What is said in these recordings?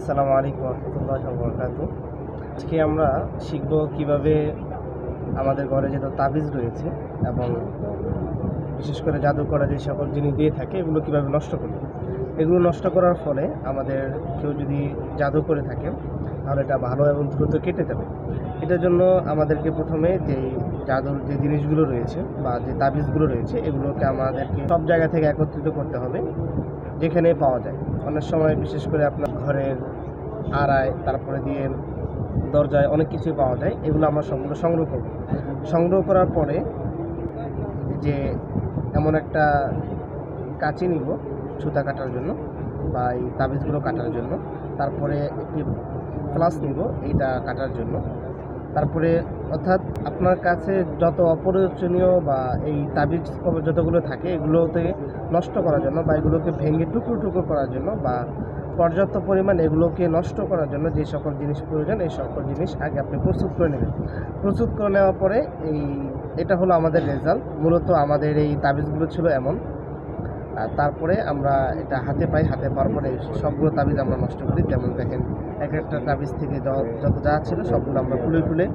আসসালামু আলাইকুম রহমতুল্লাহি ওয়া বারাকাতুহু। আজকে আমরা শিখব কিভাবে আমাদের ঘরে যে তাবিজ রয়েছে এবং বিশেষ করে জাদুকররা যে সকল জিনিস দিয়ে থাকে এগুলো কিভাবে নষ্ট করব। এগুলো নষ্ট করার ফলে আমাদের কেউ যদি জাদু করে থাকে তাহলে এটা ভালো এবং দ্রুত কেটে যাবে। এটার জন্য আমাদেরকে প্রথমে যেই জাদুর যে জিনিসগুলো রয়েছে বা যে তাবিজগুলো রয়েছে এগুলোকে আমাদেরকে সব জায়গা থেকে একত্রিত করতে হবে যেখানে পাওয়া যায়। অনেক সময় বিশেষ করে আপনার ঘরের আড়ায়, তারপরে দিয়ে দরজায় অনেক কিছুই পাওয়া যায়। এগুলো আমরা সবগুলো সংগ্রহ করব। সংগ্রহ করার পরে যে এমন একটা কাঁচি নিব সুতা কাটার জন্য বা এই তাবিজগুলো কাটার জন্য, তারপরে একটি প্লাস নিব এইটা কাটার জন্য। তারপরে অর্থাৎ আপনার কাছে যত অপ্রয়োজনীয় বা এই তাবিজ যতগুলো থাকে এগুলোতে নষ্ট করার জন্য বা এগুলোকে ভেঙে টুকরো টুকরো করার জন্য বা পর্যাপ্ত পরিমাণ এগুলোকে নষ্ট করার জন্য যে সকল জিনিস প্রয়োজন এই সকল জিনিস আগে আপনি প্রস্তুত করে নেবেন। প্রস্তুত করে নেওয়ার পরে এটা হলো আমাদের রেজাল্ট। মূলত আমাদের এই তাবিজগুলো ছিল এমন। আর তারপরে আমরা এটা হাতে পাই, হাতে পাওয়ার পরে সবগুলো তাবিজ আমরা নষ্ট করি। যেমন দেখেন এক একটা তাবিজ থেকে যত যা ছিল সবগুলো আমরা খুলে খুলে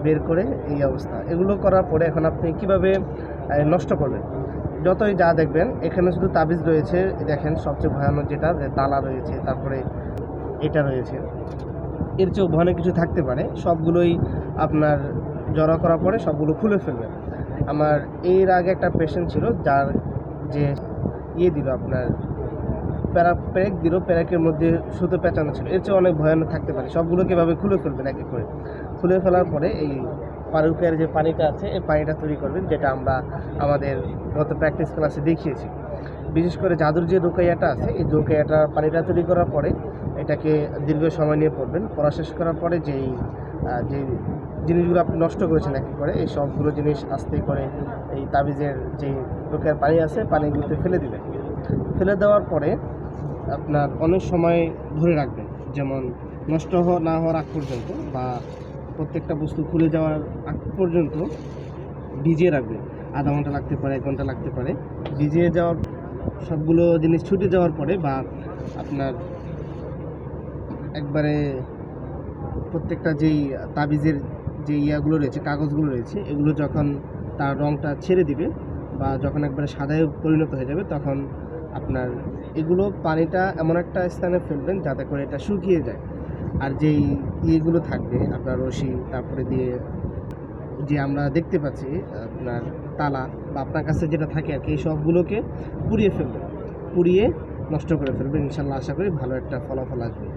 বের করে এই অবস্থা। এগুলো করার পরে এখন আপনি কিভাবে নষ্ট করবেন। যতই যা দেখবেন এখানে শুধু তাবিজ রয়েছে, দেখেন সবচেয়ে ভয়ানক যেটা তালা রয়েছে, তারপরে এটা রয়েছে। এর চেয়েও ভয়ানক কিছু থাকতে পারে। সবগুলোই আপনার জড়া করার পরে সবগুলো খুলে ফেলবেন। আমার এর আগে একটা পেশেন্ট ছিল যার যে দিল আপনার প্যারাক দিল, প্যারাকের মধ্যে সুতো পেঁচানো ছিল। এর চেয়ে অনেক ভয়ানক থাকতে পারে। সবগুলোকে এভাবে খুলে ফেলবেন এক এক করে। খুলে ফেলার পরে এই পারুকের যে পানিটা আছে এই পানিটা তৈরি করবেন, যেটা আমরা আমাদের গত প্র্যাকটিস ক্লাসে দেখিয়েছি। বিশেষ করে জাদুর যে রুকাইয়াটা আছে এই রুকাইয়াটা পানিটা তৈরি করার পরে এটাকে দীর্ঘ সময় নিয়ে পড়বেন। পড়া শেষ করার পরে যে জিনিসগুলো আপনি নষ্ট করেছেন এক এক করে এই সবগুলো জিনিস আস্তে করে এই তাবিজের যে রুকাইয়ার পানি আছে পানিগুলোতে ফেলে দিবেন। ফেলে দেওয়ার পরে আপনার অনেক সময় ধরে রাখবেন, যেমন নষ্ট না হওয়ার আগ পর্যন্ত বা প্রত্যেকটা বস্তু খুলে যাওয়ার আগ পর্যন্ত ভিজিয়ে রাখবেন। আধা ঘন্টা লাগতে পারে, 1 ঘন্টা লাগতে পারে। ভিজিয়ে যাওয়ার সবগুলো জিনিস ছুটে যাওয়ার পরে বা আপনার একবারে প্রত্যেকটা যেই তাবিজের যে ইয়াগুলো রয়েছে, কাগজগুলো রয়েছে, এগুলো যখন তার রঙটা ছেড়ে দিবে বা যখন একবারে সাদায় পরিণত হয়ে যাবে তখন আপনার এগুলো পানিটা এমন একটা স্থানে ফেলবেন যাতে করে এটা শুকিয়ে যায়। আর যেই ইয়েগুলো থাকবে আপনার রশি, তারপরে দিয়ে যে আমরা দেখতে পাচ্ছি আপনার তালা বা আপনার কাছে যেটা থাকে আর কি, এই সবগুলোকে পুড়িয়ে ফেলবেন। পুড়িয়ে নষ্ট করে ফেলবেন। ইনশাল্লাহ আশা করি ভালো একটা ফলাফল আসবে।